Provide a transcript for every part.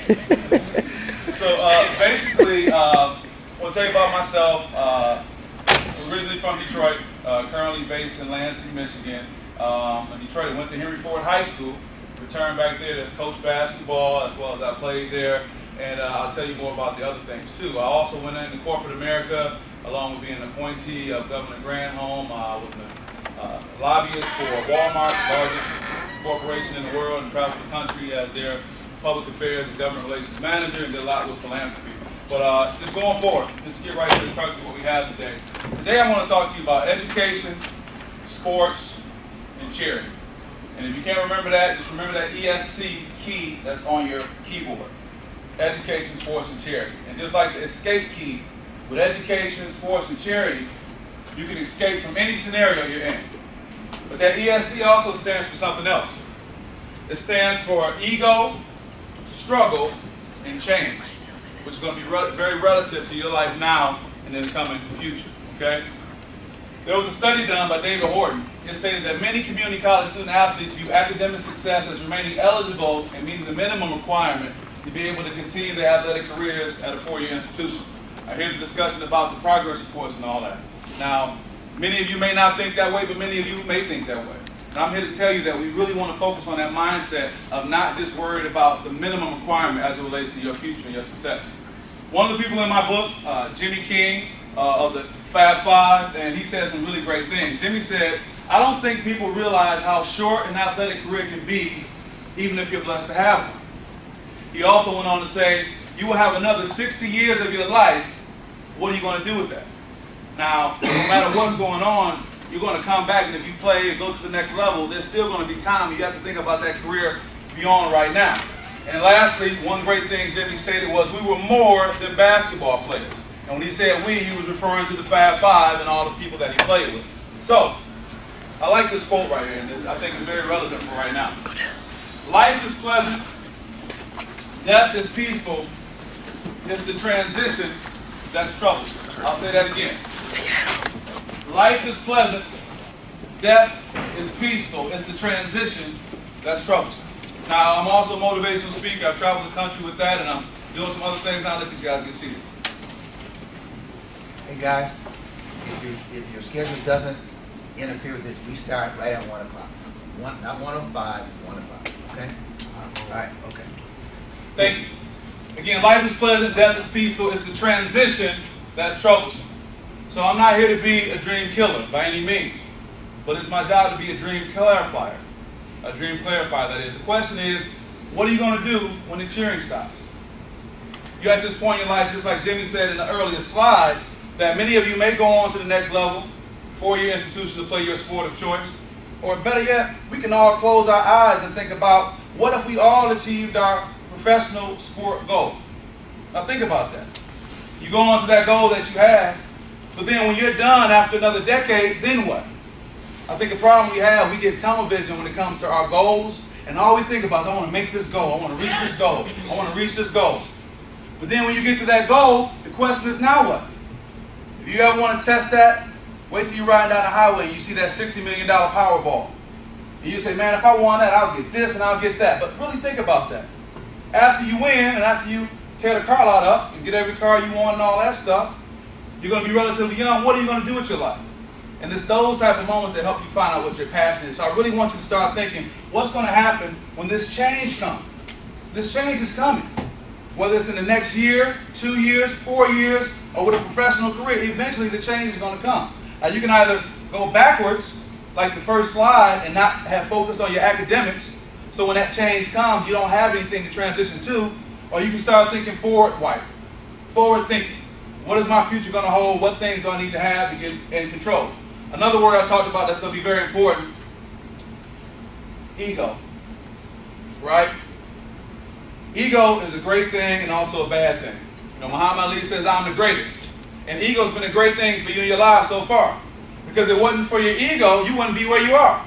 So basically, I'll tell you about myself. Originally from Detroit, currently based in Lansing, Michigan. In Detroit, I went to Henry Ford High School, returned back there to coach basketball as well as I played there. And I'll tell you more about the other things too. I also went into corporate America along with being an appointee of Governor Granholm. I was a lobbyist for Walmart, the largest corporation in the world, and traveled the country as their public affairs and government relations manager, and did a lot with philanthropy. But just going forward, let's get right to the crux of what we have today. Today I want to talk to you about education, sports, and charity. And if you can't remember that, just remember that ESC key that's on your keyboard. Education, sports, and charity. And just like the escape key, with education, sports, and charity, you can escape from any scenario you're in. But that ESC also stands for something else. It stands for ego, struggle, and change, which is going to be very relative to your life now and in the coming future. Okay? There was a study done by David Horton. It stated that many community college student athletes view academic success as remaining eligible and meeting the minimum requirement to be able to continue their athletic careers at a four-year institution. I hear the discussion about the progress reports and all that. Now, many of you may not think that way, but many of you may think that way. And I'm here to tell you that we really want to focus on that mindset of not just worried about the minimum requirement as it relates to your future and your success. One of the people in my book, Jimmy King of the Fab Five, and he said some really great things. Jimmy said, I don't think people realize how short an athletic career can be, even if you're blessed to have one. He also went on to say, you will have another 60 years of your life. What are you going to do with that? Now, no matter what's going on, you're going to come back, and if you play and go to the next level, there's still going to be time. You have to think about that career beyond right now. And lastly, one great thing Jimmy stated was we were more than basketball players. And when he said we, he was referring to the Fab Five and all the people that he played with. So, I like this quote right here, and I think it's very relevant for right now. Life is pleasant, death is peaceful, it's the transition that's troublesome. I'll say that again. Life is pleasant, death is peaceful, it's the transition that's troublesome. Now, I'm also a motivational speaker. I've traveled the country with that, and I'm doing some other things. I'll let these guys get seated. Hey guys, if your schedule doesn't interfere with this, we start right at 1 o'clock. Not 1:05, 1 o'clock. Okay? All right, okay. Thank you. Again, life is pleasant, death is peaceful. It's the transition that's troublesome. So I'm not here to be a dream killer by any means, but it's my job to be a dream clarifier. A dream clarifier, that is. The question is, what are you going to do when the cheering stops? You're at this point in your life, just like Jimmy said in the earlier slide, that many of you may go on to the next level, four-year institution to play your sport of choice. Or better yet, we can all close our eyes and think about, what if we all achieved our professional sport goal? Now think about that. You go on to that goal that you have, but then when you're done after another decade, then what? I think the problem we have, we get tunnel vision when it comes to our goals, and all we think about is, I want to make this goal, I want to reach this goal, I want to reach this goal. But then when you get to that goal, the question is, now what? If you ever want to test that, wait till you're riding down the highway and you see that $60 million Powerball. And you say, man, if I won that, I'll get this and I'll get that. But really think about that. After you win and after you tear the car lot up and get every car you want and all that stuff, you're going to be relatively young. What are you going to do with your life? And it's those type of moments that help you find out what your passion is. So I really want you to start thinking, what's going to happen when this change comes? This change is coming. Whether it's in the next year, 2 years, 4 years, or with a professional career, eventually the change is going to come. Now you can either go backwards, like the first slide, and not have focus on your academics, so when that change comes, you don't have anything to transition to, or you can start thinking forward thinking. What is my future going to hold? What things do I need to have to get in control? Another word I talked about that's going to be very important, ego, right? Ego is a great thing and also a bad thing. You know, Muhammad Ali says, I'm the greatest. And ego's been a great thing for you in your life so far. Because if it wasn't for your ego, you wouldn't be where you are.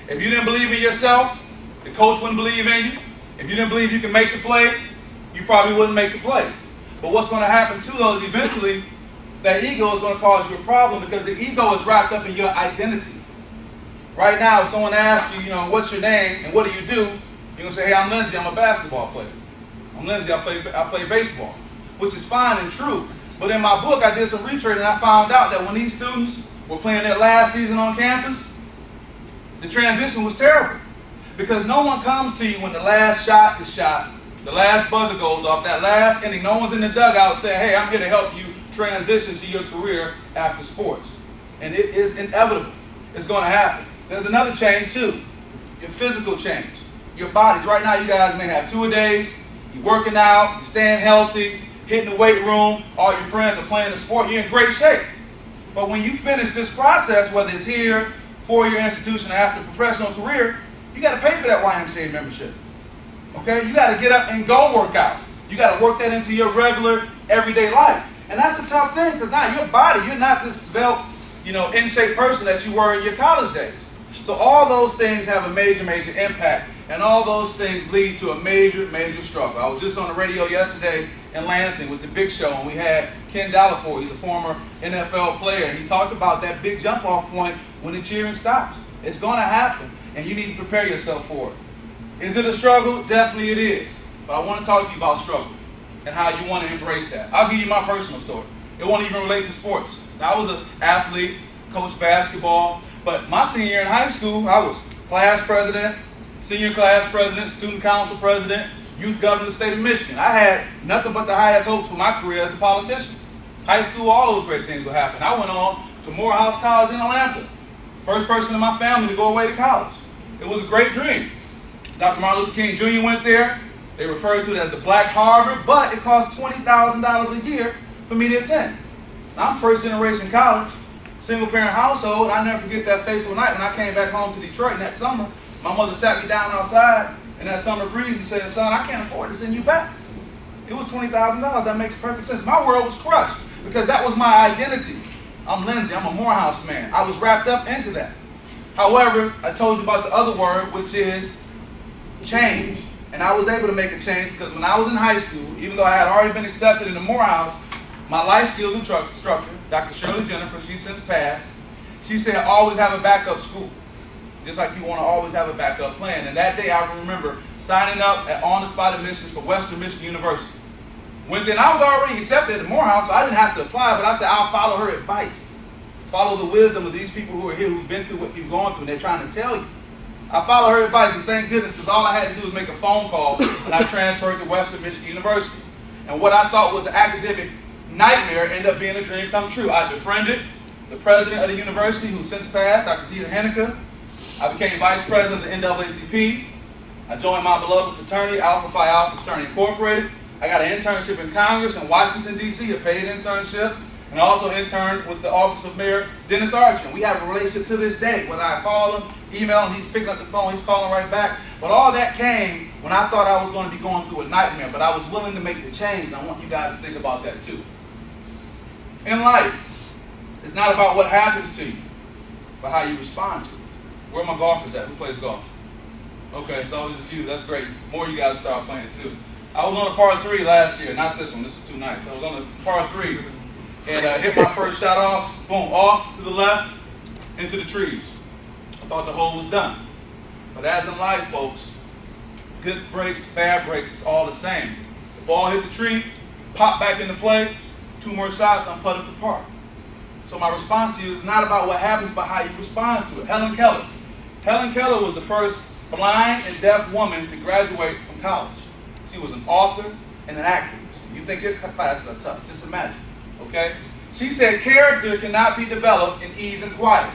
If you didn't believe in yourself, the coach wouldn't believe in you. If you didn't believe you can make the play, you probably wouldn't make the play. But what's going to happen to those eventually, that ego is going to cause you a problem because the ego is wrapped up in your identity. Right now, if someone asks you, what's your name and what do, you're going to say, hey, I'm Lindsay, I'm a basketball player. I'm Lindsay, I play baseball, which is fine and true. But in my book, I did some research and I found out that when these students were playing their last season on campus, the transition was terrible. Because no one comes to you when the last shot is shot, the last buzzer goes off, that last inning, no one's in the dugout saying, hey, I'm here to help you transition to your career after sports. And it is inevitable. It's going to happen. There's another change too, your physical change. Your bodies. Right now you guys may have 2-a-days, you're working out, you're staying healthy, hitting the weight room, all your friends are playing the sport, you're in great shape. But when you finish this process, whether it's here, 4-year institution, or after a professional career, you got to pay for that YMCA membership. Okay? You got to get up and go work out. You got to work that into your regular, everyday life. And that's a tough thing because now your body, you're not this svelte, in-shape person that you were in your college days. So all those things have a major, major impact. And all those things lead to a major, major struggle. I was just on the radio yesterday in Lansing with the Big Show, and we had Ken Dallaford. He's a former NFL player, and he talked about that big jump-off point when the cheering stops. It's going to happen, and you need to prepare yourself for it. Is it a struggle? Definitely it is. But I want to talk to you about struggle and how you want to embrace that. I'll give you my personal story. It won't even relate to sports. Now, I was an athlete, coached basketball, but my senior year in high school, I was class president, senior class president, student council president, youth governor of the state of Michigan. I had nothing but the highest hopes for my career as a politician. High school, all those great things would happen. I went on to Morehouse College in Atlanta. First person in my family to go away to college. It was a great dream. Dr. Martin Luther King Jr. went there. They referred to it as the Black Harvard, but it cost $20,000 a year for me to attend. Now, I'm first generation college, single parent household. I never forget that fateful night when I came back home to Detroit in that summer. My mother sat me down outside in that summer breeze and said, son, I can't afford to send you back. It was $20,000. That makes perfect sense. My world was crushed because that was my identity. I'm Lindsay. I'm a Morehouse man. I was wrapped up into that. However, I told you about the other word, which is change. And I was able to make a change because when I was in high school, even though I had already been accepted into Morehouse, my life skills instructor, Dr. Shirley Jennifer, she's since passed, she said, always have a backup school. Just like you want to always have a backup plan. And that day I remember signing up at on-the-spot admissions for Western Michigan University. Went there, and I was already accepted at Morehouse, so I didn't have to apply, but I said, I'll follow her advice. Follow the wisdom of these people who are here, who've been through what you've gone through, and they're trying to tell you. I follow her advice, and thank goodness, because all I had to do was make a phone call, and I transferred to Western Michigan University. And what I thought was an academic nightmare ended up being a dream come true. I befriended the president of the university, who's since passed, Dr. Dieter Henneke. I became vice president of the NAACP. I joined my beloved fraternity, Alpha Phi Alpha Fraternity Incorporated. I got an internship in Congress in Washington, D.C., a paid internship. And I also interned with the office of Mayor Dennis Archer. And we have a relationship to this day. Whether I call him, email him, he's picking up the phone, he's calling right back. But all that came when I thought I was going to be going through a nightmare. But I was willing to make the change. And I want you guys to think about that too. In life, it's not about what happens to you, but how you respond to it. Where are my golfers at? Who plays golf? Okay, it's always a few. That's great. More of you guys start playing too. I was on a par 3 last year. Not this one. This is too nice. I was on a par 3 and hit my first shot off. Boom, off to the left, into the trees. I thought the hole was done. But as in life, folks, good breaks, bad breaks, it's all the same. The ball hit the tree, popped back into play. 2 more shots, I'm putting for par. So my response to you is not about what happens, but how you respond to it. Helen Keller. Helen Keller was the first blind and deaf woman to graduate from college. She was an author and an actress. You think your classes are tough, just imagine, okay? She said, character cannot be developed in ease and quiet.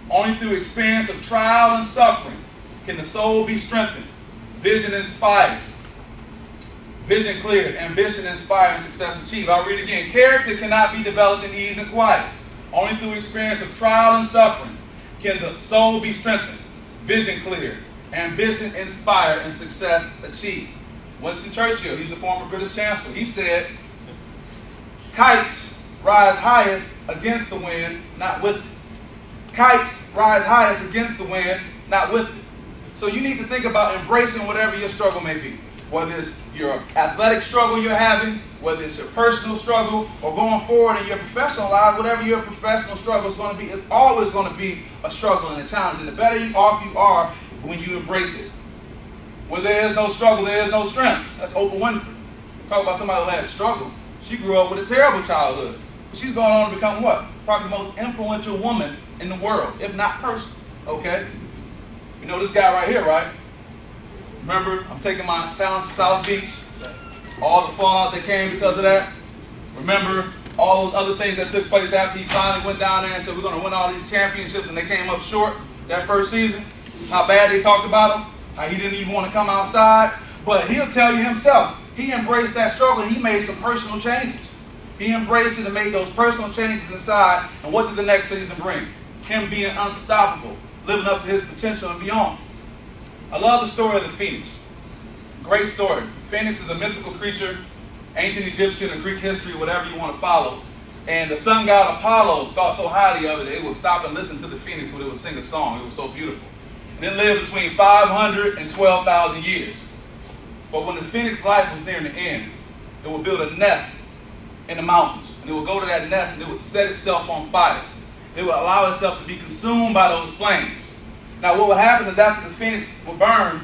Only through experience of trial and suffering can the soul be strengthened, vision inspired, vision cleared, ambition inspired, and success achieved. I'll read again. Character cannot be developed in ease and quiet. Only through experience of trial and suffering can the soul be strengthened, vision cleared, ambition inspired, and success achieved. Winston Churchill, he's a former British Chancellor, he said, kites rise highest against the wind, not with it. Kites rise highest against the wind, not with it. So you need to think about embracing whatever your struggle may be. Whether it's your athletic struggle you're having, whether it's your personal struggle, or going forward in your professional life, whatever your professional struggle is going to be, it's always going to be a struggle and a challenge. And the better off you are when you embrace it. Where there is no struggle, there is no strength. That's Oprah Winfrey. Talk about somebody who had struggle. She grew up with a terrible childhood. But she's going on to become what? Probably the most influential woman in the world, if not person. Okay? You know this guy right here, right? Remember, I'm taking my talents to South Beach. All the fallout that came because of that. Remember all those other things that took place after he finally went down there and said, we're going to win all these championships, and they came up short that first season. How bad they talked about him. How he didn't even want to come outside. But he'll tell you himself, he embraced that struggle and he made some personal changes. He embraced it and made those personal changes inside. And what did the next season bring? Him being unstoppable, living up to his potential and beyond. I love the story of the Phoenix. Great story. Phoenix is a mythical creature, ancient Egyptian or Greek history, whatever you want to follow. And the sun god Apollo thought so highly of it that it would stop and listen to the Phoenix when it would sing a song. It was so beautiful. And it lived between 500 and 12,000 years. But when the Phoenix life was nearing the end, it would build a nest in the mountains. And it would go to that nest and it would set itself on fire. It would allow itself to be consumed by those flames. Now what would happen is after the Phoenix would burn,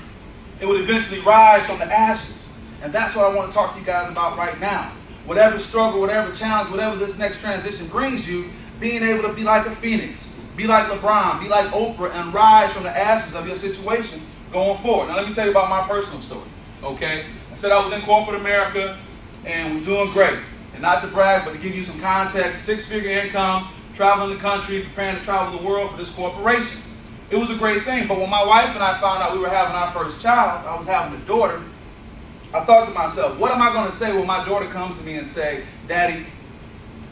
it would eventually rise from the ashes. And that's what I want to talk to you guys about right now. Whatever struggle, whatever challenge, whatever this next transition brings you, being able to be like a Phoenix, be like LeBron, be like Oprah, and rise from the ashes of your situation going forward. Now let me tell you about my personal story, okay? I said I was in corporate America and was doing great. And not to brag, but to give you some context, 6-figure income, traveling the country, preparing to travel the world for this corporation. It was a great thing, but when my wife and I found out we were having our first child, I was having a daughter, I thought to myself, what am I going to say when my daughter comes to me and say, Daddy,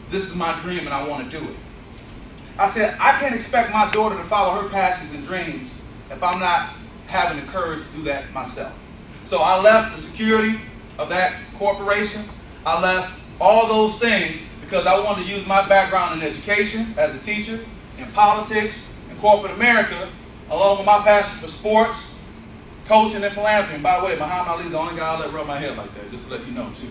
this is my dream and I want to do it? I said, I can't expect my daughter to follow her passions and dreams if I'm not having the courage to do that myself. So I left the security of that corporation. I left all those things because I wanted to use my background in education as a teacher, in politics, in corporate America, along with my passion for sports, coaching, and philanthropy. And by the way, Muhammad Ali's the only guy I'll let rub my head like that, just to let you know, too.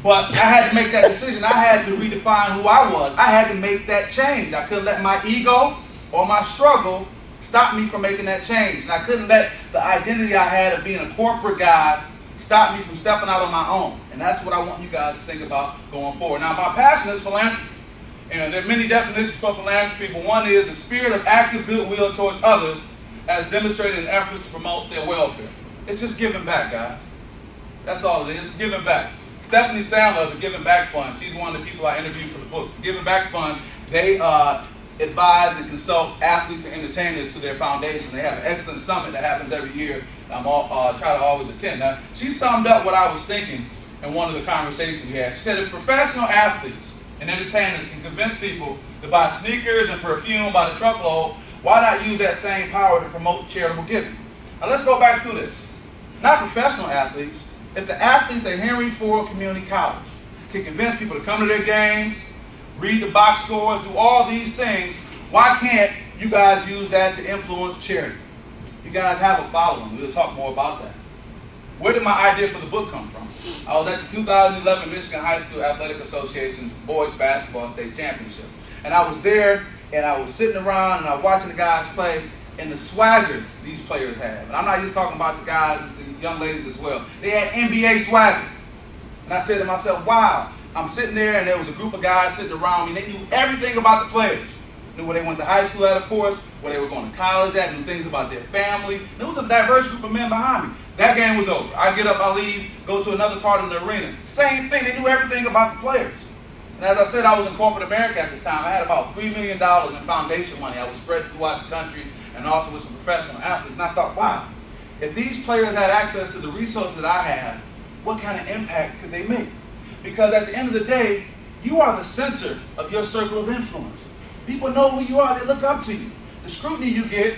But I had to make that decision. I had to redefine who I was. I had to make that change. I couldn't let my ego or my struggle stop me from making that change. And I couldn't let the identity I had of being a corporate guy stop me from stepping out on my own. And that's what I want you guys to think about going forward. Now, my passion is philanthropy. And there are many definitions for philanthropy, but one is a spirit of active goodwill towards others as demonstrated in efforts to promote their welfare. It's just giving back, guys. That's all it is. It's giving back. Stephanie Sandler of the Giving Back Fund, she's one of the people I interviewed for the book. The Giving Back Fund, they advise and consult athletes and entertainers to their foundation. They have an excellent summit that happens every year. I try to always attend. Now, she summed up what I was thinking in one of the conversations we had. She said, if professional athletes and entertainers can convince people to buy sneakers and perfume by the truckload, why not use that same power to promote charitable giving? Now let's go back through this. Not professional athletes. If the athletes at Henry Ford Community College can convince people to come to their games, read the box scores, do all these things, why can't you guys use that to influence charity? You guys have a following. We'll talk more about that. Where did my idea for the book come from? I was at the 2011 Michigan High School Athletic Association's Boys Basketball State Championship. And I was there, and I was sitting around, and I was watching the guys play, and the swagger these players have. And I'm not just talking about the guys, it's the young ladies as well. They had NBA swagger. And I said to myself, wow. I'm sitting there, and there was a group of guys sitting around me. They knew everything about the players. Knew where they went to high school at, of course, where they were going to college at, knew things about their family. There was a diverse group of men behind me. That game was over. I get up, I leave, go to another part of the arena. Same thing. They knew everything about the players. And as I said, I was in corporate America at the time. I had about $3 million in foundation money. I was spread throughout the country and also with some professional athletes. And I thought, wow, if these players had access to the resources that I have, what kind of impact could they make? Because at the end of the day, you are the center of your circle of influence. People know who you are. They look up to you. The scrutiny you get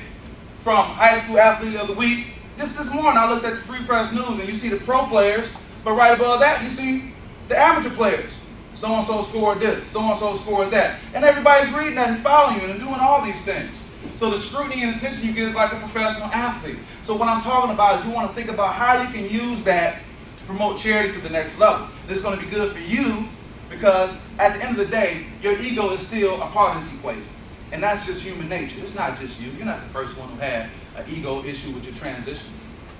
from High School Athlete of the Week, just this morning I looked at the Free Press News and you see the pro players, but right above that you see the amateur players. So-and-so scored this, so-and-so scored that. And everybody's reading that and following you and doing all these things. So the scrutiny and attention you get is like a professional athlete. So what I'm talking about is you want to think about how you can use that to promote charity to the next level. This is going to be good for you because at the end of the day, your ego is still a part of this equation. And that's just human nature. It's not just you. You're not the first one who had an ego issue with your transition.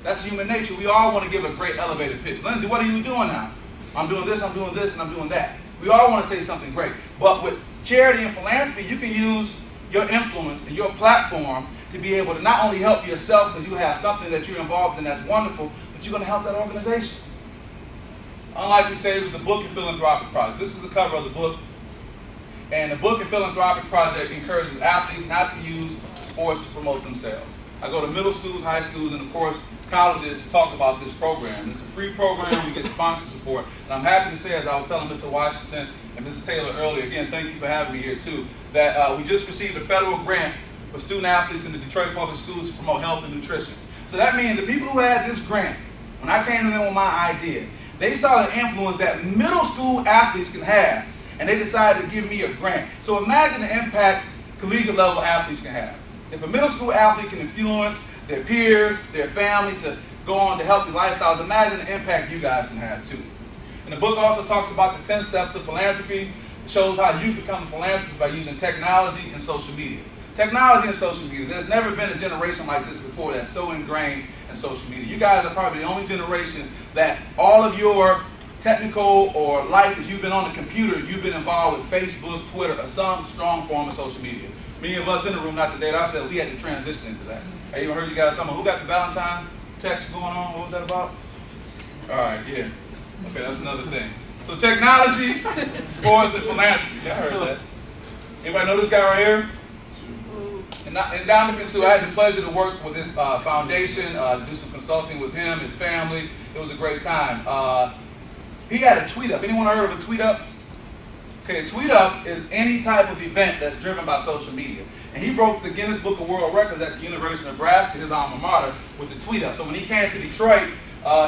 That's human nature. We all want to give a great elevator pitch. Lindsay, what are you doing now? I'm doing this, and I'm doing that. We all want to say something great. But with charity and philanthropy, you can use your influence and your platform to be able to not only help yourself because you have something that you're involved in that's wonderful, but you're going to help that organization. Unlikely Saviors, the Book and Philanthropic Project. This is the cover of the book. And the Book and Philanthropic Project encourages athletes not to use sports to promote themselves. I go to middle schools, high schools, and of course, colleges to talk about this program. It's a free program. We get sponsor support. And I'm happy to say, as I was telling Mr. Washington and Mrs. Taylor earlier, again, thank you for having me here too, that we just received a federal grant for student athletes in the Detroit public schools to promote health and nutrition. So that means the people who had this grant, when I came to them with my idea, they saw the influence that middle school athletes can have, and they decided to give me a grant. So imagine the impact collegiate level athletes can have. If a middle school athlete can influence their peers, their family to go on to healthy lifestyles, imagine the impact you guys can have too. And the book also talks about the 10 steps to philanthropy. It shows how you become a philanthropist by using technology and social media. Technology and social media. There's never been a generation like this before that's so ingrained in social media. You guys are probably the only generation that all of your technical or life that you've been on the computer, you've been involved with Facebook, Twitter, or some strong form of social media. Many of us in the room, not the date I said, we had to transition into that. I even heard you guys talking about who got the Valentine text going on. What was that about? All right, yeah. Okay, that's another thing. So technology, sports, and philanthropy. I heard that. Anybody know this guy right here? And Dominic Sue, I had the pleasure to work with his foundation, do some consulting with him, his family. It was a great time. He had a tweet up. Anyone heard of a tweet up? Okay, a tweet up is any type of event that's driven by social media. And he broke the Guinness Book of World Records at the University of Nebraska, his alma mater, with the tweet up. So when he came to Detroit,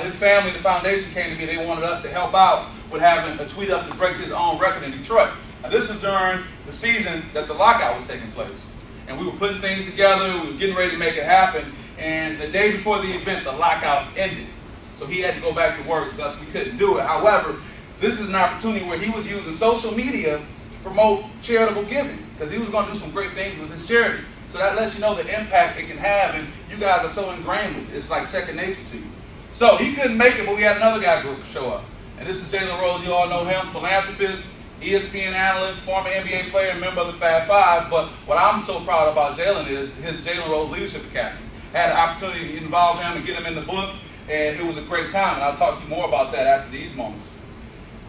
his family, the foundation came to me. They wanted us to help out with having a tweet up to break his own record in Detroit. Now this is during the season that the lockout was taking place. And we were putting things together, we were getting ready to make it happen, and the day before the event, the lockout ended. So he had to go back to work, thus we couldn't do it. However, this is an opportunity where he was using social media to promote charitable giving, because he was going to do some great things with his charity. So that lets you know the impact it can have, and you guys are so ingrained with it. It's like second nature to you. So he couldn't make it, but we had another guy show up. And this is Jalen Rose, you all know him, philanthropist, ESPN analyst, former NBA player, and member of the Fab Five. But what I'm so proud about Jalen is his Jalen Rose Leadership Academy. I had an opportunity to involve him and get him in the book, and it was a great time. And I'll talk to you more about that after these moments.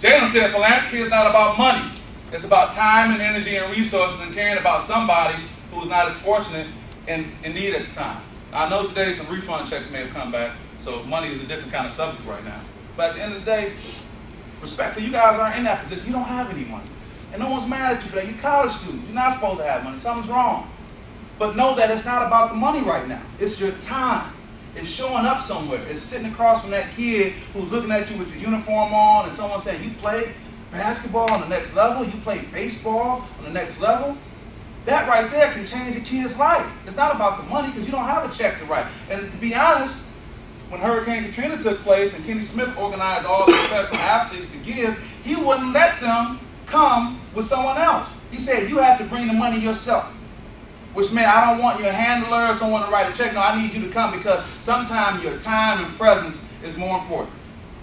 Jalen said philanthropy is not about money. It's about time and energy and resources and caring about somebody who's not as fortunate and in need at the time. Now, I know today some refund checks may have come back, so money is a different kind of subject right now. But at the end of the day, respectfully, you guys aren't in that position. You don't have any money. And no one's mad at you for that. You're college students. You're not supposed to have money. Something's wrong. But know that it's not about the money right now. It's your time. It's showing up somewhere. It's sitting across from that kid who's looking at you with your uniform on and someone saying, you play basketball on the next level, you play baseball on the next level. That right there can change a kid's life. It's not about the money because you don't have a check to write. And to be honest, when Hurricane Katrina took place and Kenny Smith organized all the professional athletes to give, he wouldn't let them come with someone else. He said, you have to bring the money yourself. Which meant I don't want your handler or someone to write a check. No, I need you to come because sometimes your time and presence is more important.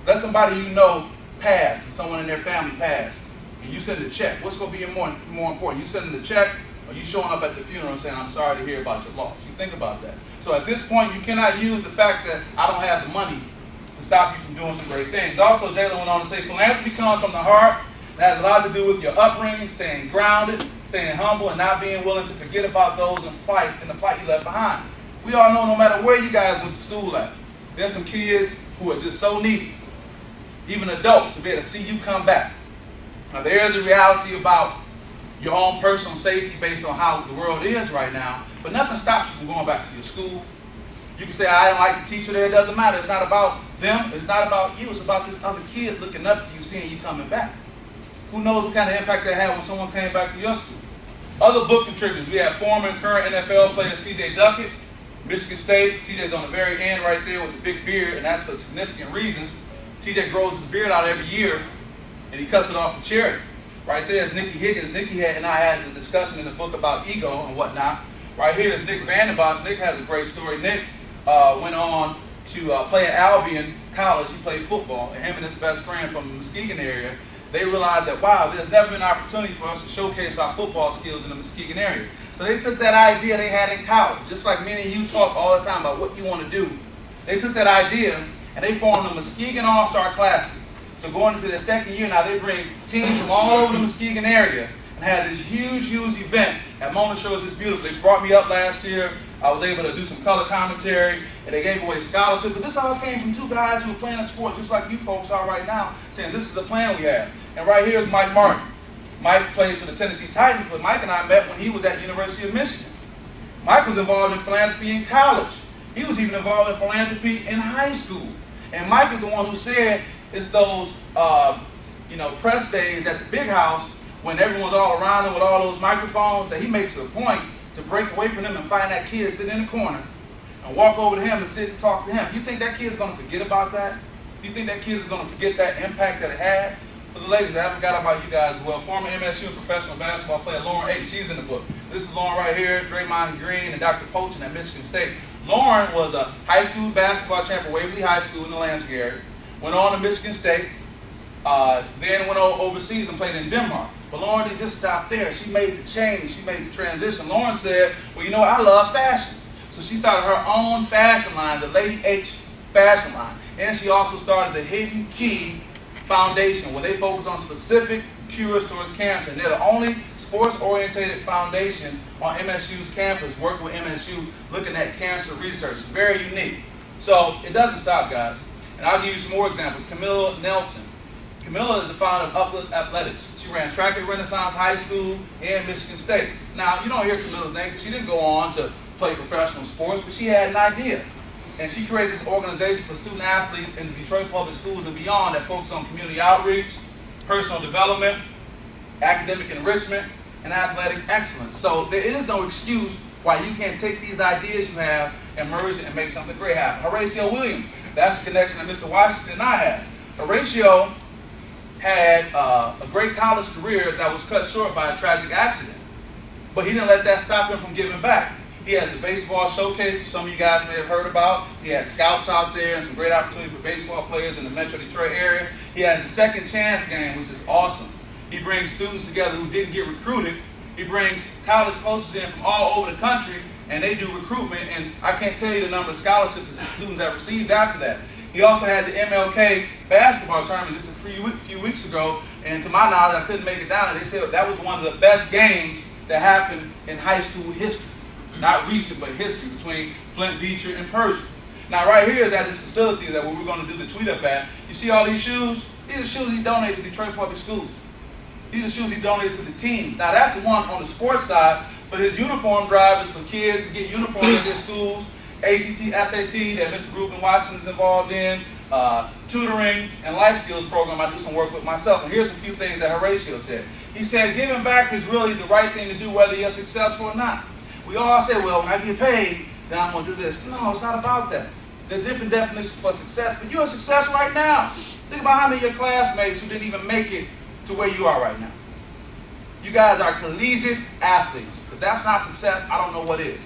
Let somebody you know pass and someone in their family pass, and you send a check. What's going to be more important? You sending the check or you showing up at the funeral and saying, I'm sorry to hear about your loss? You think about that. So at this point, you cannot use the fact that I don't have the money to stop you from doing some great things. Also, Jalen went on to say, philanthropy comes from the heart. It has a lot to do with your upbringing, staying grounded, staying humble, and not being willing to forget about those in the plight you left behind. We all know no matter where you guys went to school at, there's some kids who are just so needy, even adults, to be able to see you come back. Now, there is a reality about your own personal safety based on how the world is right now, but nothing stops you from going back to your school. You can say, I don't like the teacher there. It doesn't matter. It's not about them. It's not about you. It's about this other kid looking up to you, seeing you coming back. Who knows what kind of impact that had when someone came back to your school. Other book contributors, we have former and current NFL players T.J. Duckett, Michigan State. T.J.'s on the very end right there with the big beard, and that's for significant reasons. T.J. grows his beard out every year, and he cuts it off for charity. Right there is Nikki Higgins. Nikki and I had the discussion in the book about ego and whatnot. Right here is Nick Vandenbosch. Nick has a great story. Nick went on to play at Albion College. He played football, and him and his best friend from the Muskegon area, they realized that, wow, there's never been an opportunity for us to showcase our football skills in the Muskegon area. So they took that idea they had in college, just like many of you talk all the time about what you want to do. They took that idea and they formed the Muskegon All-Star Classic. So going into their second year now, they bring teams from all over the Muskegon area and had this huge, huge event at Mona Shows It's Beautiful. They brought me up last year. I was able to do some color commentary, and they gave away scholarships. But this all came from two guys who were playing a sport just like you folks are right now, saying this is a plan we have. And right here is Mike Martin. Mike plays for the Tennessee Titans, but Mike and I met when he was at the University of Michigan. Mike was involved in philanthropy in college. He was even involved in philanthropy in high school. And Mike is the one who said it's those press days at the big house when everyone's all around him with all those microphones that he makes it a point to break away from them and find that kid sitting in the corner and walk over to him and sit and talk to him. You think that kid's going to forget about that? Do you think that kid is going to forget that impact that it had? For the ladies, I haven't forgot about you guys as well. Former MSU and professional basketball player Lauren H. She's in the book. This is Lauren right here, Draymond Green, and Dr. Poachin at Michigan State. Lauren was a high school basketball champion at Waverly High School in the Lansing area. Went on to Michigan State. Then went overseas and played in Denmark. But Lauren didn't just stop there. She made the change. She made the transition. Lauren said, well, you know, I love fashion. So she started her own fashion line, the Lady H fashion line. And she also started the Hidden Key Foundation, where they focus on specific cures towards cancer. And they're the only sports-oriented foundation on MSU's campus, working with MSU, looking at cancer research. Very unique. So it doesn't stop, guys. And I'll give you some more examples. Camilla Nelson. Camilla is the founder of Uplift Athletics. She ran track at Renaissance High School and Michigan State. Now, you don't hear Camilla's name because she didn't go on to play professional sports, but she had an idea. And she created this organization for student athletes in the Detroit public schools and beyond that focus on community outreach, personal development, academic enrichment, and athletic excellence. So there is no excuse why you can't take these ideas you have and merge it and make something great happen. Horatio Williams, that's a connection that Mr. Washington and I had. Horatio had a great college career that was cut short by a tragic accident. But he didn't let that stop him from giving back. He has the baseball showcase, some of you guys may have heard about. He had scouts out there and some great opportunity for baseball players in the Metro Detroit area. He has the Second Chance game, which is awesome. He brings students together who didn't get recruited. He brings college coaches in from all over the country, and they do recruitment. And I can't tell you the number of scholarships that students have received after that. He also had the MLK basketball tournament just a few weeks ago, and to my knowledge, I couldn't make it down. And they said that was one of the best games that happened in high school history. Not recent, but history, between Flint Beecher and Persia. Now, right here is at this facility that where we're going to do the tweet up at. You see all these shoes? These are shoes he donated to Detroit Public Schools. These are shoes he donated to the teams. Now, that's the one on the sports side, but his uniform drive is for kids to get uniforms at their schools, ACT, SAT that Mr. Ruben Watson is involved in, tutoring, and life skills program I do some work with myself. And here's a few things that Horatio said. He said, giving back is really the right thing to do whether you're successful or not. We all say, well, when I get paid, then I'm going to do this. No, it's not about that. There are different definitions for success, but you're a success right now. Think about how many of your classmates who didn't even make it to where you are right now. You guys are collegiate athletes. If that's not success, I don't know what is.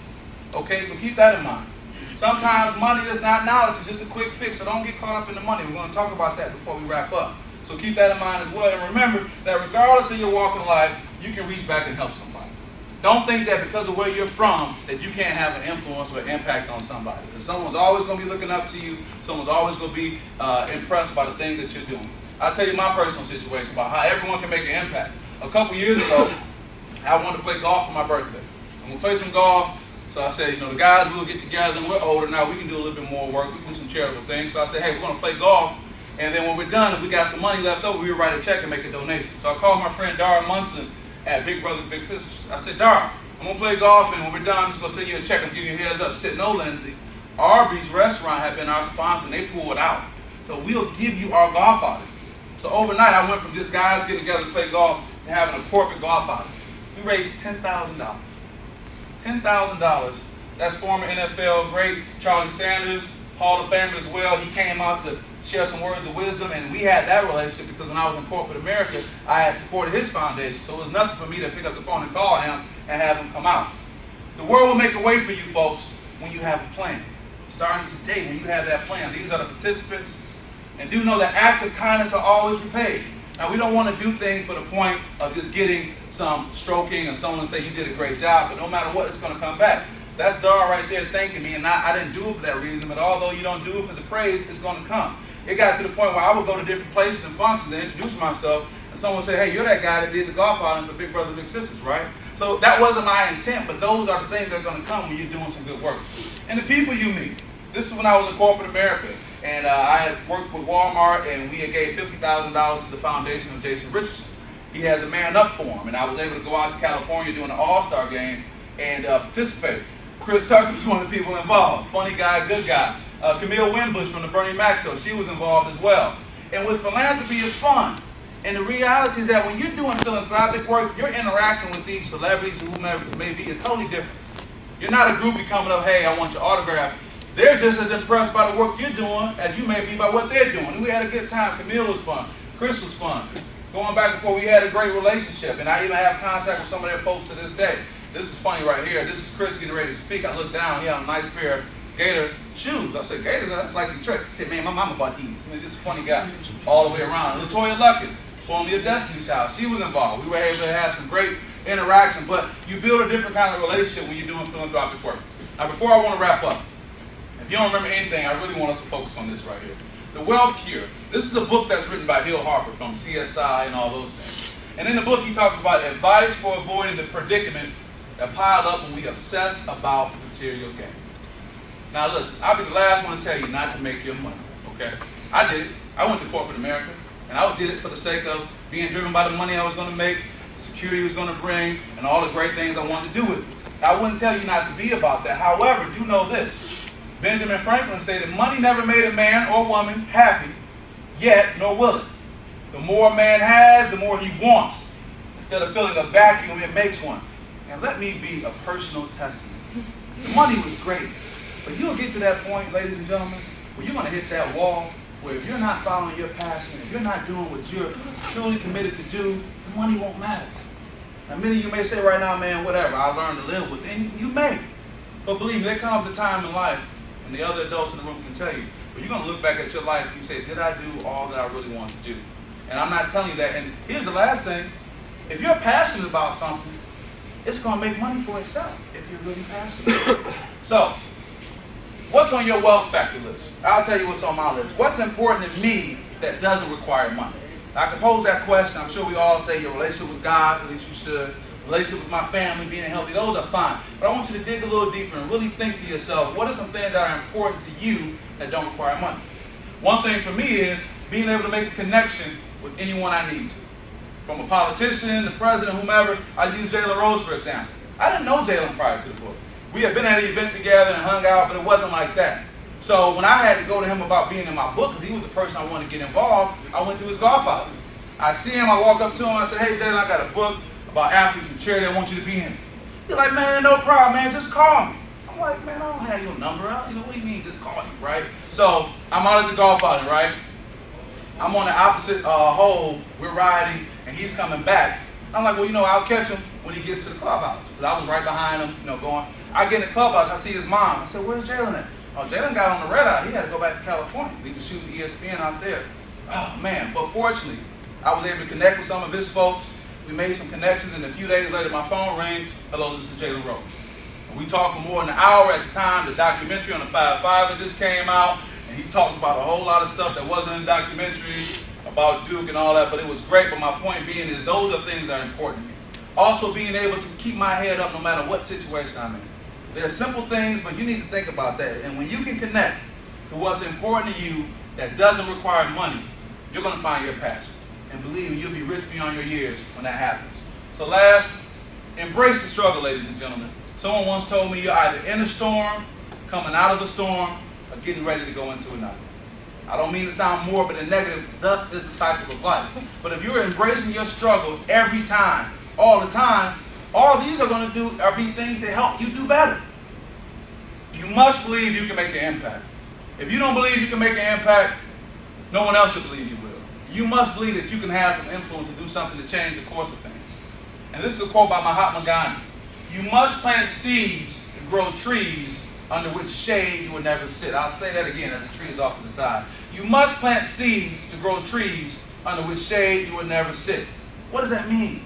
Okay, so keep that in mind. Sometimes money is not knowledge, it's just a quick fix, so don't get caught up in the money. We're going to talk about that before we wrap up. So keep that in mind as well. And remember that regardless of your walk in life, you can reach back and help somebody. Don't think that because of where you're from that you can't have an influence or impact on somebody. Because someone's always going to be looking up to you. Someone's always going to be impressed by the things that you're doing. I'll tell you my personal situation about how everyone can make an impact. A couple years ago, I wanted to play golf for my birthday. I'm going to play some golf. So I said, the guys will get together, and we're older now, we can do a little bit more work, we can do some charitable things. So I said, hey, we're going to play golf, and then when we're done, if we got some money left over, we'll write a check and make a donation. So I called my friend Dara Munson at Big Brothers Big Sisters. I said, Dara, I'm going to play golf, and when we're done, I'm just going to send you a check and give you a heads up. She said, no, Lindsay, Arby's restaurant had been our sponsor, and they pulled out. So we'll give you our golf outing. So overnight, I went from just guys getting together to play golf to having a corporate golf outing. We raised $10,000. $10,000. That's former NFL great Charlie Sanders, Hall of Famer as well. He came out to share some words of wisdom, and we had that relationship because when I was in corporate America, I had supported his foundation. So it was nothing for me to pick up the phone and call him and have him come out. The world will make a way for you folks when you have a plan. starting today when you have that plan. These are the participants. And do know that acts of kindness are always repaid. Now, we don't want to do things for the point of just getting some stroking or someone say you did a great job, but no matter what, it's going to come back. That's Dar right there thanking me, and I didn't do it for that reason, but although you don't do it for the praise, it's going to come. It got to the point where I would go to different places and functions and introduce myself, and someone would say, hey, you're that guy that did the golf outing for Big Brother Big Sisters, right? So that wasn't my intent, but those are the things that are going to come when you're doing some good work. And the people you meet. This is when I was in corporate America, and I had worked with Walmart, and we had gave $50,000 to the foundation of Jason Richardson. He has a Man Up for him, and I was able to go out to California during the All-Star game and participate. Chris Tucker was one of the people involved. Funny guy, good guy. Camille Winbush from the Bernie Mac show, she was involved as well. And with philanthropy, it's fun. And the reality is that when you're doing philanthropic work, your interaction with these celebrities, whomever it may be, is totally different. You're not a groupie coming up, hey, I want your autograph. They're just as impressed by the work you're doing as you may be by what they're doing. And we had a good time. Camille was fun. Chris was fun. Going back and forth, we had a great relationship. And I even have contact with some of their folks to this day. This is funny right here. This is Chris getting ready to speak. I look down. He had a nice pair of Gator shoes. I said, Gators, that's like the trick. He said, man, my mama bought these. I mean, just a funny guy all the way around. LaToya Luckett, formerly a Destiny Child. She was involved. We were able to have some great interaction. But you build a different kind of relationship when you're doing philanthropic work. Now, before I want to wrap up, if you don't remember anything, I really want us to focus on this right here. The Wealth Cure. This is a book that's written by Hill Harper from CSI and all those things. And in the book, he talks about advice for avoiding the predicaments that pile up when we obsess about material gain. Now listen, I'll be the last one to tell you not to make your money, okay? I did it. I went to corporate America, and I did it for the sake of being driven by the money I was going to make, the security it was going to bring, and all the great things I wanted to do with it. I wouldn't tell you not to be about that. However, do know this. Benjamin Franklin stated, money never made a man or woman happy, yet nor will it. The more a man has, the more he wants. Instead of filling a vacuum, it makes one. And let me be a personal testament. The money was great, but you'll get to that point, ladies and gentlemen, where you're going to hit that wall, where if you're not following your passion, if you're not doing what you're truly committed to do, the money won't matter. Now, many of you may say right now, man, whatever, I learned to live with it, and you may. But believe me, there comes a time in life, and the other adults in the room can tell you, but you're going to look back at your life and you say, did I do all that I really want to do? And I'm not telling you that. And here's the last thing. If you're passionate about something, it's going to make money for itself if you're really passionate. So, what's on your wealth factor list? I'll tell you what's on my list. What's important to me that doesn't require money? I can pose that question. I'm sure we all say your relationship with God, at least you should. Relationship with my family, being healthy, those are fine. But I want you to dig a little deeper and really think to yourself, what are some things that are important to you that don't require money? One thing for me is being able to make a connection with anyone I need to. From a politician, the president, whomever. I use Jalen Rose, for example. I didn't know Jalen prior to the book. We had been at an event together and hung out, but it wasn't like that. So when I had to go to him about being in my book, because he was the person I wanted to get involved, I went to his golf outing. I see him, I walk up to him, I said, hey Jalen, I got a book about athletes and charity, I want you to be in it. He's like, man, no problem, man, just call me. I'm like, man, I don't have your number. What do you mean, just call me, right? So I'm out at the golf outing, right? I'm on the opposite hole, we're riding, and he's coming back. I'm like, well, I'll catch him when he gets to the clubhouse. Because I was right behind him, going. I get in the clubhouse, I see his mom. I said, where's Jalen at? Oh, Jalen got on the red eye. He had to go back to California. He was shooting ESPN out there. Oh, man. But fortunately, I was able to connect with some of his folks. We made some connections, and a few days later, my phone rings. Hello, this is Jalen Rose. And we talked for more than an hour at the time. The documentary on the 5-5 that just came out, and he talked about a whole lot of stuff that wasn't in the documentary, about Duke and all that, but it was great. But my point being is those are things that are important to me. Also, being able to keep my head up no matter what situation I'm in. There are simple things, but you need to think about that. And when you can connect to what's important to you that doesn't require money, you're going to find your passion. And believe me, you'll be rich beyond your years when that happens. So last, embrace the struggle, ladies and gentlemen. Someone once told me you're either in a storm, coming out of a storm, or getting ready to go into another. I don't mean to sound morbid and negative, thus is the cycle of life. But if you're embracing your struggle every time, all the time, all these are going to do are be things to help you do better. You must believe you can make an impact. If you don't believe you can make an impact, no one else should believe you will. You must believe that you can have some influence and do something to change the course of things. And this is a quote by Mahatma Gandhi. You must plant seeds to grow trees under which shade you will never sit. I'll say that again as the tree is off to the side. You must plant seeds to grow trees under which shade you will never sit. What does that mean?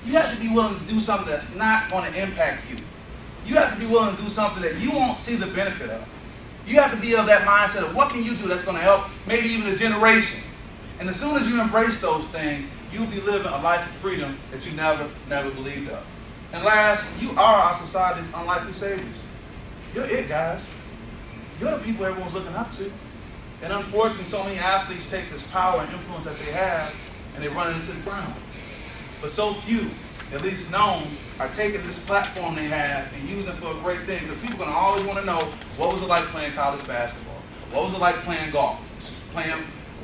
You have to be willing to do something that's not going to impact you. You have to be willing to do something that you won't see the benefit of. You have to be of that mindset of what can you do that's going to help maybe even a generation. And as soon as you embrace those things, you'll be living a life of freedom that you never believed of. And last, you are our society's unlikely saviors. You're it, guys. You're the people everyone's looking up to. And unfortunately, so many athletes take this power and influence that they have and they run it into the ground. But so few, at least known, are taking this platform they have and using it for a great thing. Because people are going to always want to know, what was it like playing college basketball? What was it like playing golf? Playing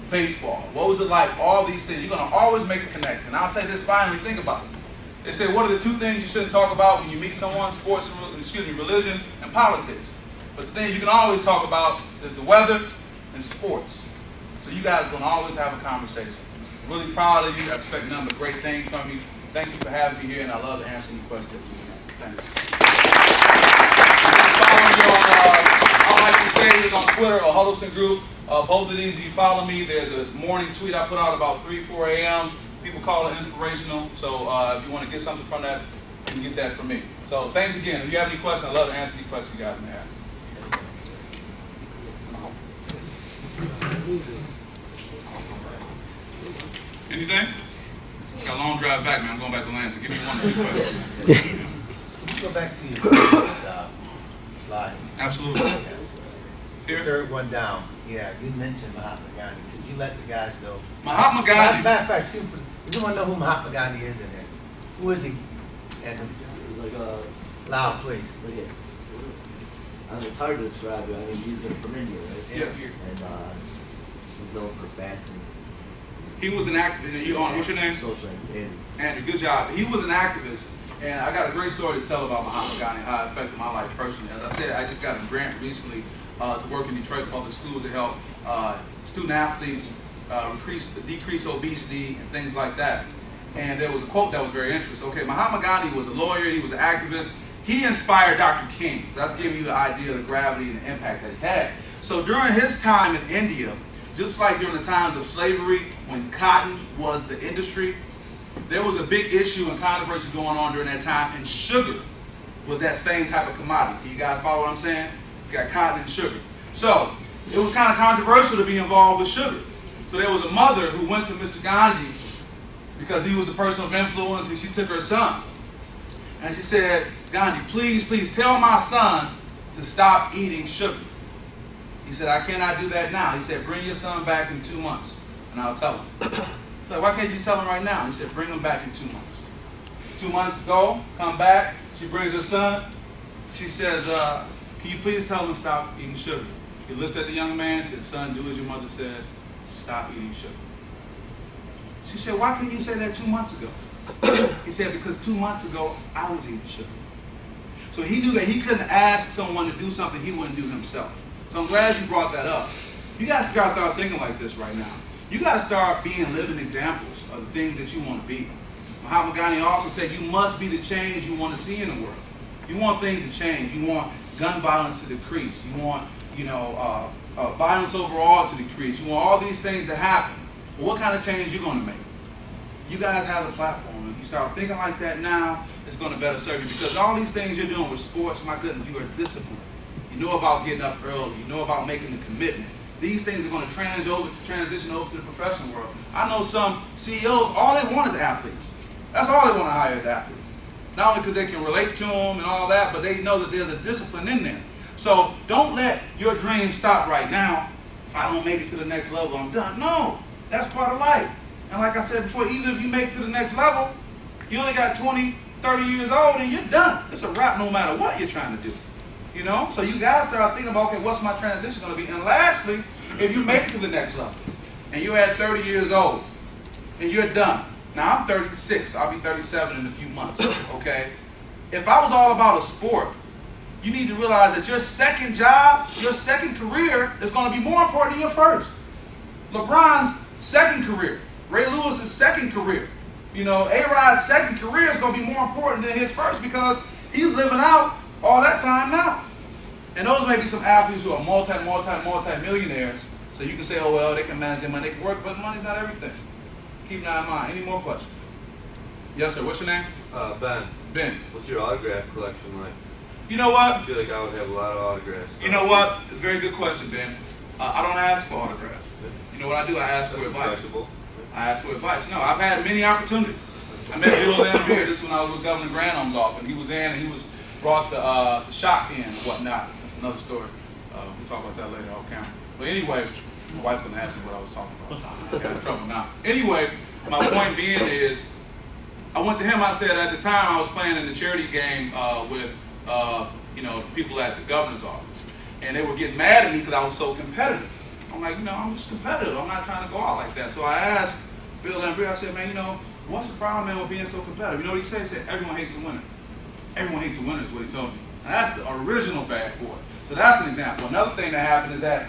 baseball? What was it like? All these things. You're going to always make a connection. And I'll say this finally, think about it. They say, what are the two things you shouldn't talk about when you meet someone? Sports, religion, and politics. But the things you can always talk about is the weather and sports. So you guys are going to always have a conversation. Really proud of you. I expect nothing but great things from you. Thank you for having me here, and I love to answer any questions that you have. Thanks. Follow me on Unlikely Saviors on Twitter or Huddleston Group. Both of these, you follow me. There's a morning tweet I put out about 3, 4 a.m. People call it inspirational. So if you want to get something from that, you can get that from me. So thanks again. If you have any questions, I'd love to answer any questions you guys may have. Anything? Got a long drive back, man. I'm going back to Lansing. Give me 1 or 2 questions. Can you go back to your slide? Absolutely. Here? Third one down. Yeah, you mentioned Mahatma Gandhi. Could you let the guys know? Mahatma Gandhi. Matter of fact, you want to know who Mahatma Gandhi is in there? Who is he? And It's like a loud, please. look at. I mean, it's hard to describe. I mean, he's from India, right? Yes. And he's known for fasting. He was an activist. What's your name? Social and Andrew, good job. He was an activist, and I got a great story to tell about Mahatma Gandhi, how it affected my life personally. As I said, I just got a grant recently to work in Detroit Public Schools to help student athletes decrease obesity and things like that. And there was a quote that was very interesting. Okay, Mahatma Gandhi was a lawyer, he was an activist. He inspired Dr. King. So that's giving you the idea of the gravity and the impact that he had. So during his time in India, just like during the times of slavery, when cotton was the industry, there was a big issue and controversy going on during that time, and sugar was that same type of commodity. Can you guys follow what I'm saying? You got cotton and sugar. So it was kind of controversial to be involved with sugar. So there was a mother who went to Mr. Gandhi because he was a person of influence, and she took her son. And she said, Gandhi, please tell my son to stop eating sugar. He said, I cannot do that now. He said, bring your son back in 2 months, and I'll tell him. He said, why can't you tell him right now? He said, bring him back in 2 months. 2 months ago, come back. She brings her son. She says, can you please tell him to stop eating sugar? He looks at the young man and says, son, do as your mother says. Stop eating sugar. She said, why couldn't you say that 2 months ago? He said, because 2 months ago, I was eating sugar. So he knew that he couldn't ask someone to do something he wouldn't do himself. So I'm glad you brought that up. You got to start thinking like this right now. You got to start being living examples of the things that you want to be. Mahatma Gandhi also said you must be the change you want to see in the world. You want things to change. You want gun violence to decrease. You want, violence overall to decrease. You want all these things to happen. But what kind of change are you going to make? You guys have the platform. If you start thinking like that now, it's going to better serve you. Because all these things you're doing with sports, my goodness, you are disciplined. You know about getting up early. You know about making the commitment. These things are going to transition over to the professional world. I know some CEOs, all they want is athletes. That's all they want to hire is athletes. Not only because they can relate to them and all that, but they know that there's a discipline in there. So don't let your dream stop right now. If I don't make it to the next level, I'm done. No, that's part of life. And like I said before, even if you make it to the next level, you only got 20, 30 years old and you're done. It's a wrap no matter what you're trying to do. You know? So you got to start thinking about, okay, what's my transition going to be? And lastly, if you make it to the next level and you're at 30 years old and you're done. Now, I'm 36. I'll be 37 in a few months, okay? If I was all about a sport, you need to realize that your second job, your second career is going to be more important than your first. LeBron's second career, Ray Lewis's second career, A-Rod's second career is going to be more important than his first because he's living out all that time now. And those may be some athletes who are multi-millionaires. So you can say, oh, well, they can manage their money, they can work, but money's not everything. Keep that in mind. Any more questions? Yes, sir. What's your name? Ben. Ben. What's your autograph collection like? You know what? I feel like I would have a lot of autographs. You know what? It's a very good question, Ben. I don't ask for autographs. You know what I do? I ask for advice. Flexible. I ask for advice. No, I've had many opportunities. I met Bill Lambier. This is when I was with Governor Granholm's office. He was in and he was brought the shop in and whatnot. That's another story. We'll talk about that later off camera. But anyway, my wife's going to ask me what I was talking about. I got in trouble now. Anyway, my point being is, I went to him, I said at the time I was playing in the charity game with people at the governor's office. And they were getting mad at me because I was so competitive. I'm like, I'm just competitive. I'm not trying to go out like that. So I asked Bill Lambier, I said, man, what's the problem, man, with being so competitive? You know what he said? He said, everyone hates a winner. Everyone hates a winner is what he told me. And that's the original bad boy. So that's an example. Another thing that happened is that a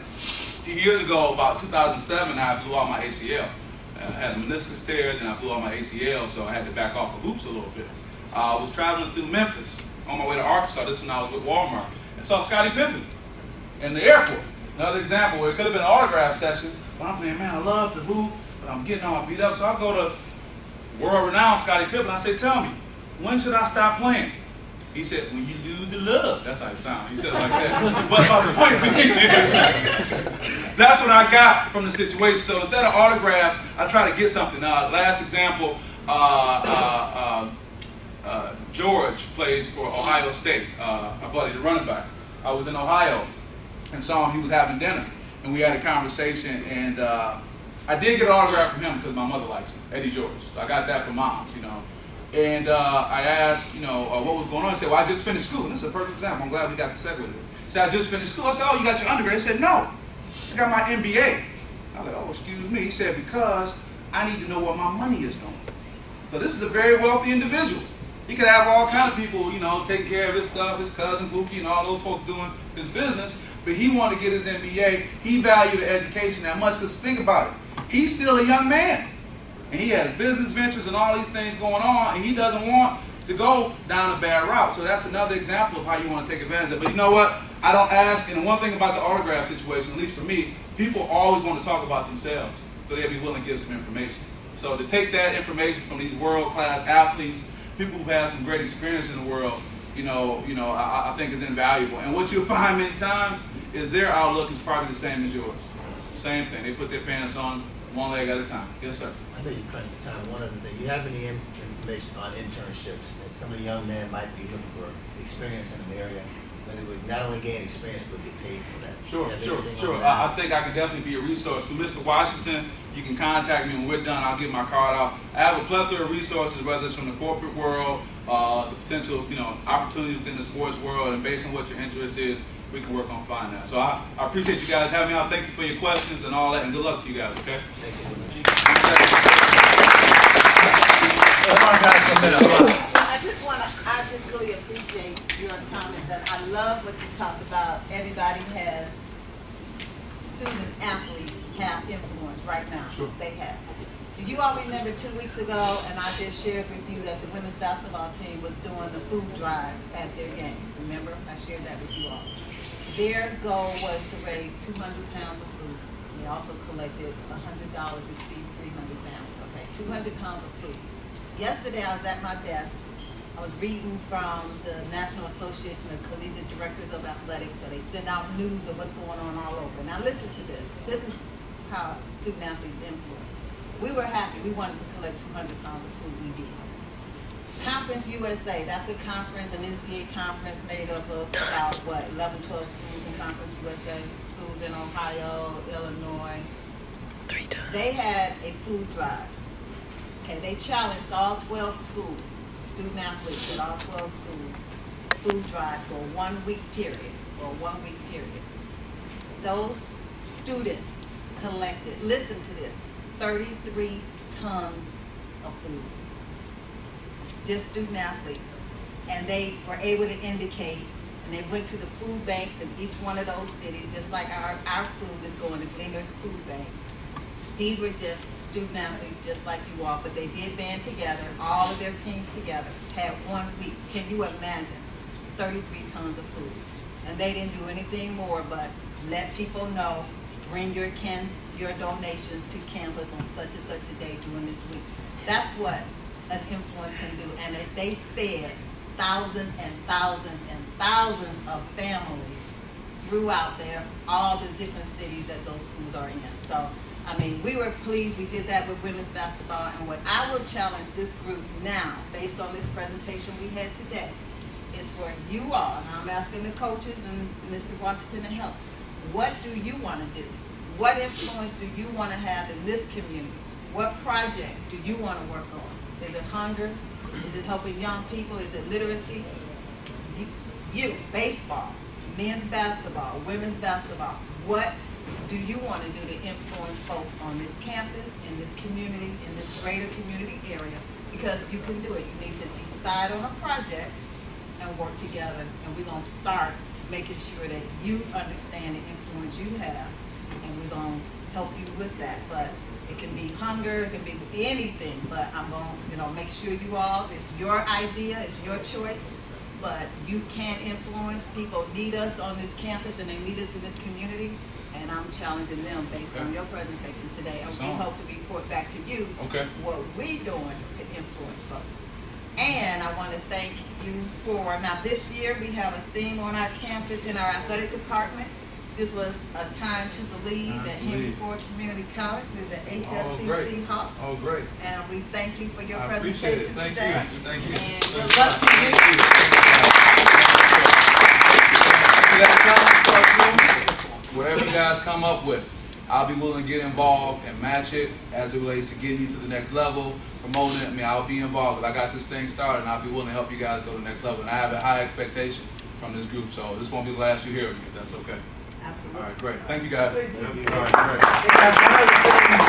few years ago, about 2007, I blew out my ACL. I had a meniscus tear, then I blew out my ACL, so I had to back off the hoops a little bit. I was traveling through Memphis on my way to Arkansas. This is when I was with Walmart, and saw Scottie Pippen in the airport. Another example where it could have been an autograph session, but I'm thinking, man, I love to hoop, but I'm getting all beat up. So I go to world-renowned Scottie Pippen, I say, tell me, when should I stop playing? He said, when you lose the love. That's how it sounds. He said it like that. But my point being is, that's what I got from the situation. So instead of autographs, I try to get something. Last example, George plays for Ohio State, my buddy, the running back. I was in Ohio and saw him. He was having dinner, and we had a conversation. And I did get an autograph from him because my mother likes him, Eddie George. So I got that from Moms, And I asked, what was going on. He said, well, I just finished school. And this is a perfect example. I'm glad we got to segue with this. He said, I just finished school. I said, oh, you got your undergrad? He said, no, I got my MBA. I was like, oh, excuse me. He said, because I need to know where my money is going. So this is a very wealthy individual. He could have all kinds of people, taking care of his stuff, his cousin, Pookie, and all those folks doing his business. But he wanted to get his MBA. He valued the education that much. Because think about it. He's still a young man. And he has business ventures and all these things going on, and he doesn't want to go down a bad route. So that's another example of how you want to take advantage of it. But you know what? I don't ask, and the one thing about the autograph situation, at least for me, people always want to talk about themselves. So they'll be willing to give some information. So to take that information from these world-class athletes, people who've had some great experience in the world, I think is invaluable. And what you'll find many times is their outlook is probably the same as yours. Same thing. They put their pants on one leg at a time. Yes, sir. I know you crunch the time. One other thing, you have any information on internships that some of the young men might be looking for experience in an area, but they would not only gain experience, but get paid for that? Sure. I think I could definitely be a resource. To Mr. Washington, you can contact me when we're done. I'll get my card out. I have a plethora of resources, whether it's from the corporate world to potential, opportunities within the sports world, and based on what your interest is, we can work on finding that. So I appreciate you guys having me out. Thank you for your questions and all that, and good luck to you guys, okay? Thank you. I just really appreciate your comments, and I love what you talked about. Everybody has student athletes have influence right now. Sure. They have. Do you all remember 2 weeks ago, and I just shared with you that the women's basketball team was doing the food drive at their game? Remember? I shared that with you all. Their goal was to raise 200 pounds of food. They also collected $100 to feed 300 families. Okay, 200 pounds of food. Yesterday, I was at my desk. I was reading from the National Association of Collegiate Directors of Athletics, so they send out news of what's going on all over. Now listen to this. This is how student athletes influence. We were happy. We wanted to collect 200 pounds of food. We did. Conference USA, that's a conference, an NCAA conference made up of about, 11, 12 schools in Conference USA, schools in Ohio, Illinois. 3 times. They had a food drive. Okay, they challenged all 12 schools, student athletes at all 12 schools, food drive for a 1 week period, Those students collected, listen to this, 33 tons of food. Just student athletes. And they were able to indicate, and they went to the food banks in each one of those cities, just like our food is going to Gleaner's Food Bank. These were just student athletes just like you all, but they did band together, all of their teams together, had 1 week. Can you imagine 33 tons of food? And they didn't do anything more but let people know, bring your donations to campus on such and such a day during this week. That's what an influence can do. And if they fed thousands and thousands and thousands of families throughout there, all the different cities that those schools are in. So, I mean, we were pleased. We did that with women's basketball. And what I will challenge this group now, based on this presentation we had today, is for you all, and I'm asking the coaches and Mr. Washington to help. What do you want to do? What influence do you want to have in this community? What project do you want to work on? Is it hunger? Is it helping young people? Is it literacy? You, baseball, men's basketball, women's basketball. What do you want to do to influence folks on this campus, in this community, in this greater community area? Because you can do it. You need to decide on a project and work together, and we're going to start making sure that you understand the influence you have, and we're going to help you with that. But it can be hunger, it can be anything, but I'm going to make sure you all, it's your idea, it's your choice, but you can influence. People need us on this campus, and they need us in this community, and I'm challenging them based on your presentation today, and we hope to report back to you what we're doing to influence folks. And I want to thank you for, now this year we have a theme on our campus in our athletic department. This was a time to believe at Henry Ford Community College with the HSCC Hawks. Oh, great. And we thank you for your I appreciate presentation it. Thank today. you. Thank you. And good luck to you. Whatever you guys come up with, I'll be willing to get involved and match it as it relates to getting you to the next level, promoting it. I mean, I'll be involved. I got this thing started, and I'll be willing to help you guys go to the next level. And I have a high expectation from this group, so this won't be the last you hear of me, if that's okay. Absolutely. All right, great. Thank you, guys. Thank you. All right, great.